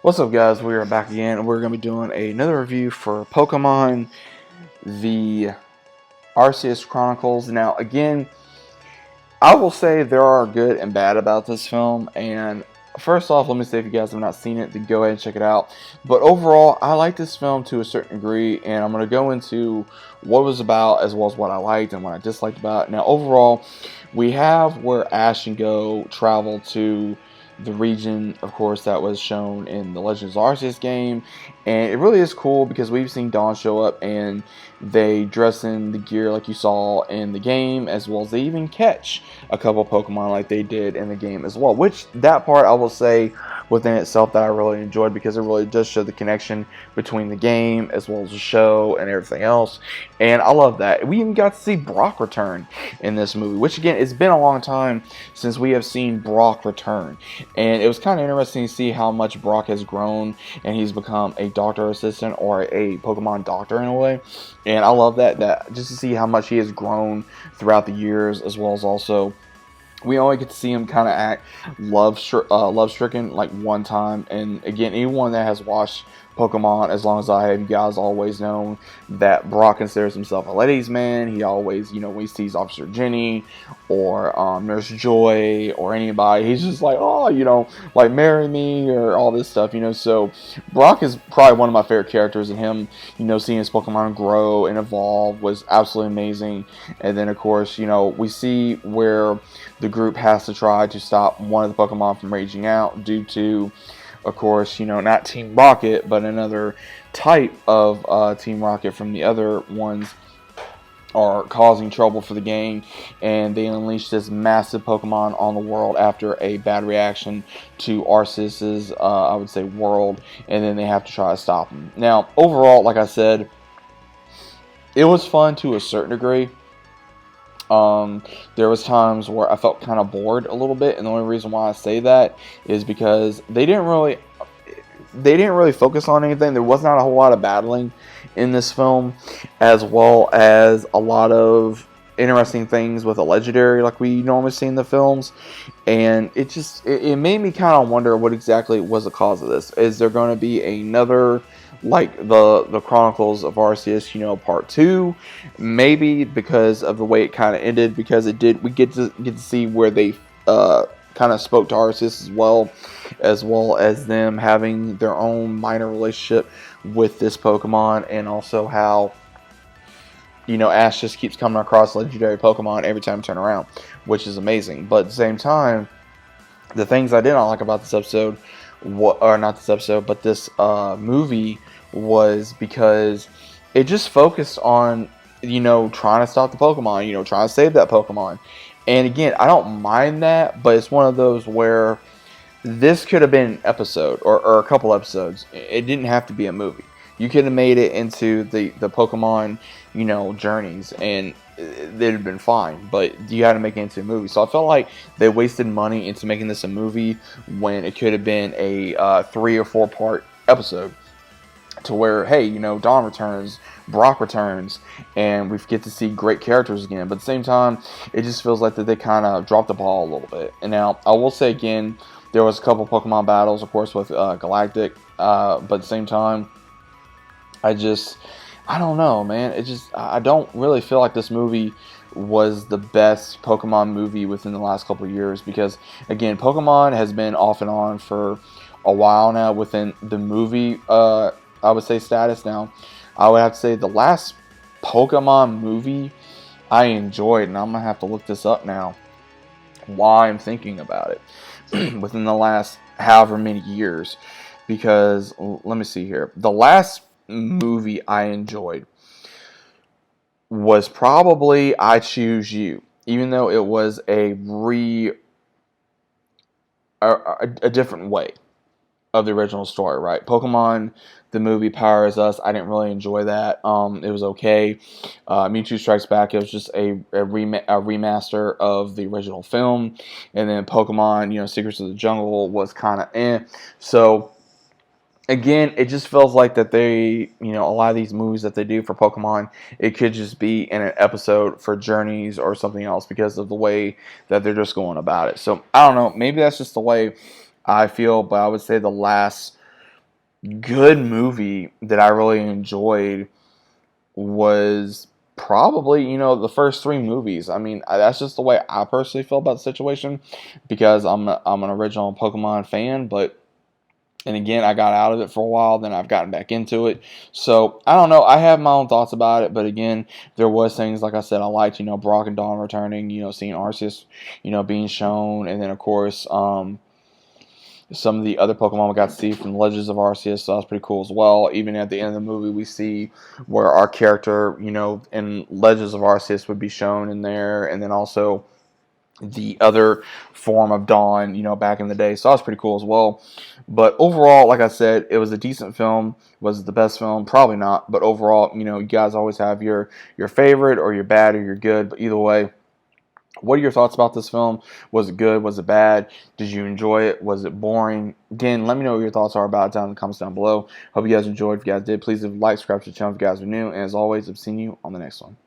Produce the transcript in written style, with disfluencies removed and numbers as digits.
What's up, guys? We are back again, and we're going to be doing another review for Pokemon, the Arceus Chronicles. Now, again, I will say there are good and bad about this film, and first off, let me say if you guys have not seen it, then go ahead and check it out. But overall, I like this film to a certain degree, and I'm going to go into what it was about as well as what I liked and what I disliked about it. Now, overall, we have where Ash and Go travel to the region, of course, that was shown in the Legends of Arceus game, and it really is cool because we've seen Dawn show up and they dress in the gear like you saw in the game, as well as they even catch a couple Pokemon like they did in the game as well, which that part I will say within itself that I really enjoyed because it really does show the connection between the game as well as the show and everything else, and I love that. We even got to see Brock return in this movie, which again, it's been a long time since we have seen Brock return, and it was kind of interesting to see how much Brock has grown and he's become a doctor assistant or a Pokemon doctor in a way, and I love that just to see how much he has grown throughout the years, as well as also we only get to see him kind of act love-stricken like one time. And again, anyone that has watched Pokemon as long as I have, you guys always known that Brock considers himself a ladies' man. He always, when he sees Officer Jenny or Nurse Joy or anybody, he's just like, oh, like marry me or all this stuff, So Brock is probably one of my favorite characters, and him, seeing his Pokemon grow and evolve was absolutely amazing. And then, of course, we see where the group has to try to stop one of the Pokemon from raging out due to, of course, not Team Rocket, but another type of Team Rocket from the other ones are causing trouble for the game, and they unleash this massive Pokemon on the world after a bad reaction to Arceus's, I would say, world, and then they have to try to stop them. Now, overall, like I said, it was fun to a certain degree. There was times where I felt kind of bored a little bit, and the only reason why I say that is because they didn't really focus on anything. There was not a whole lot of battling in this film, as well as a lot of interesting things with a legendary like we normally see in the films, and it made me kind of wonder what exactly was the cause of this. Is there going to be another like the Chronicles of Arceus, part 2, maybe, because of the way it kind of ended, because we get to see where they kind of spoke to Arceus as well as them having their own minor relationship with this Pokemon, and also how Ash just keeps coming across legendary Pokemon every time I turn around, which is amazing. But at the same time, the things I did not like about this episode, but this movie, was because it just focused on, trying to stop the Pokemon, trying to save that Pokemon. And again, I don't mind that, but it's one of those where this could have been an episode or a couple episodes. It didn't have to be a movie. You could have made it into the Pokemon, journeys, and it'd have been fine, but you had to make it into a movie. So I felt like they wasted money into making this a movie when it could have been a 3 or 4 part episode, to where, hey, Dawn returns, Brock returns, and we get to see great characters again. But at the same time, it just feels like that they kind of dropped the ball a little bit. And now, I will say again, there was a couple Pokemon battles, of course, with Galactic, but at the same time, I don't know, man. I don't really feel like this movie was the best Pokemon movie within the last couple of years, because, again, Pokemon has been off and on for a while now within the movie, I would say, status. Now, I would have to say the last Pokemon movie I enjoyed, and I'm going to have to look this up now while I'm thinking about it, within the last however many years, because, let me see here, the last movie I enjoyed was probably I Choose You, even though it was a different way of the original story, right? Pokemon, the movie Power is Us, I didn't really enjoy that. It was okay. Mewtwo Strikes Back, it was just a remaster of the original film. And then Pokemon, Secrets of the Jungle was kind of So, again, it just feels like that they, a lot of these movies that they do for Pokemon, it could just be in an episode for Journeys or something else because of the way that they're just going about it. So, I don't know. Maybe that's just the way I feel, but I would say the last good movie that I really enjoyed was probably, the first three movies. I mean, that's just the way I personally feel about the situation because I'm an original Pokemon fan, but and again, I got out of it for a while, then I've gotten back into it. So, I don't know. I have my own thoughts about it, but again, there was things, like I said, I liked, Brock and Dawn returning, seeing Arceus, being shown, and then, of course, some of the other Pokemon we got to see from Legends of Arceus, so that's pretty cool as well. Even at the end of the movie, we see where our character, in Legends of Arceus would be shown in there, and then also the other form of Dawn, back in the day. So that was pretty cool as well. But overall, like I said, it was a decent film. Was it the best film? Probably not. But overall, you guys always have your favorite or your bad or your good. But either way, what are your thoughts about this film? Was it good? Was it bad? Did you enjoy it? Was it boring? Again, let me know what your thoughts are about it down in the comments down below. Hope you guys enjoyed. If you guys did, please leave a like, subscribe to the channel if you guys are new. And as always, I've seen you on the next one.